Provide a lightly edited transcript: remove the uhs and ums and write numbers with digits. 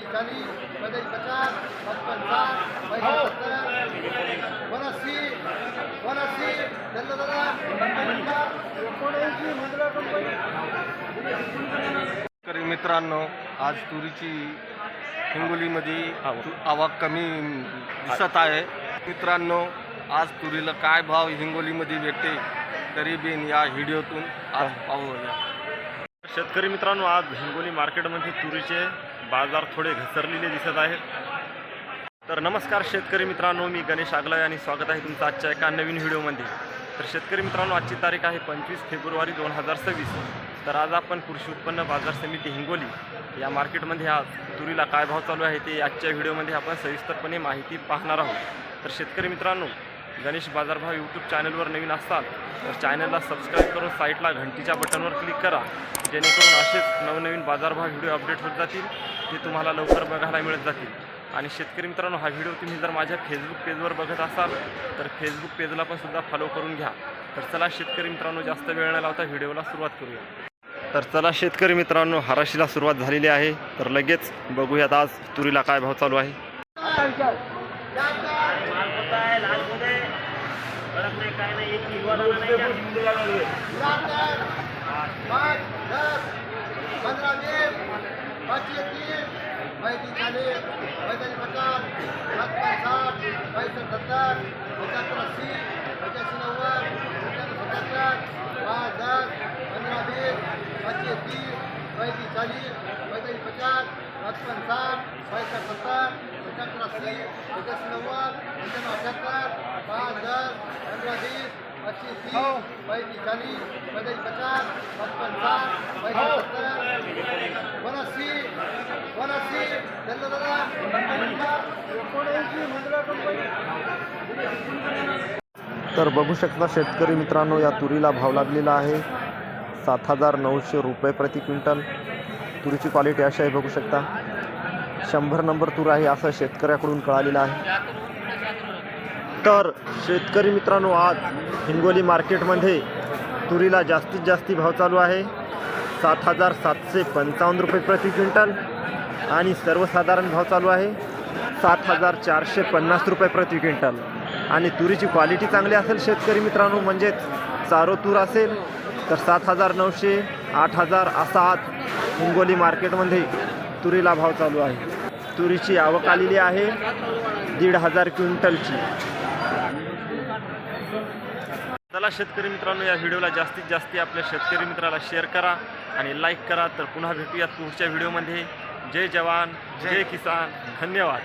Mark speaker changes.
Speaker 1: 40, 45, 55, 70, 89, 89, चल दादा मित्रांनो, आज तुरीची हिंगोलीमध्ये आवक कमी दिसत आहे. मित्रांनो, आज तुरीला काय भाव हिंगोलीमध्ये भेटते करीबीन या व्हिडिओतून आज पाहूया.
Speaker 2: शेतकरी मित्रांनो, आज हिंगोली मार्केटमध्ये तुरीचे बाजार थोडे घसरलेले दिसत आहेत. तर नमस्कार शेतकरी मित्रांनो, मी गणेश आगलावे आणि स्वागत आहे तुमचं आजच्या एका नवीन व्हिडिओमध्ये. तर शेतकरी मित्रांनो, आजची तारीख आहे 25 फेब्रुवारी 2026. तर आज आपण कृषी उत्पन्न बाजार समिती हिंगोली या मार्केटमध्ये आज तुरीला काय भाव चालू आहे ते आजच्या व्हिडिओमध्ये आपण सविस्तरपणे माहिती पाहणार आहोत. तर शेतकरी मित्रांनो, गणेश बाजारभाव यूट्यूब चॅनलवर नवीन असाल तर चॅनलला सबस्क्राईब करून साईडला घंटीच्या बटनवर क्लिक करा, जेणेकरून असेच नवनवीन बाजारभाव व्हिडिओ अपडेट होत जातील, ते तुम्हाला लवकर बघायला मिळत जातील. आणि शेतकरी मित्रांनो, हा व्हिडिओ तुम्ही जर माझ्या फेसबुक पेजवर बघत असाल तर फेसबुक पेजला पण सुद्धा फॉलो करून घ्या. तर चला शेतकरी मित्रांनो, जास्त वेळ न लावता व्हिडिओला सुरुवात करूया. तर चला शेतकरी मित्रांनो, हराशीला सुरुवात झालेली आहे. तर लगेच बघूयात आज तुरीला काय भाव चालू आहे. तर बघू शकता शेतकरी मित्रांनो, या तुरीला भाव लागलेला आहे 7,900 रुपये प्रति क्विंटल. तुरीची क्वालिटी अशी आहे, बघू शकता 100 नंबर तूर आहे असं शेतकऱ्याकडून कळालेलं आहे. तर शेतकरी मित्रांनो, आज हिंगोली मार्केटमध्ये तुरीला जास्तीत जास्त भाव चालू आहे 7,755 रुपये प्रति क्विंटल आणि सर्वसाधारण भाव चालू आहे 7,450 रुपये प्रति क्विंटल. आणि तुरीची क्वालिटी चांगली असेल शेतकरी मित्रांनो, म्हणजेच चारो तूर असेल तर 7,900, 8,000 असा आज हिंगोली मार्केटमध्ये तुरीला भाव चालू आहे. तुरीची आवक आलेली आहे 1,500 क्विंटलची. चला शेतकरी मित्रांनो, या व्हिडिओला जास्तीत जास्त आपल्या शेतकरी मित्राला शेअर करा आणि लाईक करा. तर पुन्हा भेटूयात पुढच्या व्हिडिओमध्ये. जय जवान, जय किसान, धन्यवाद.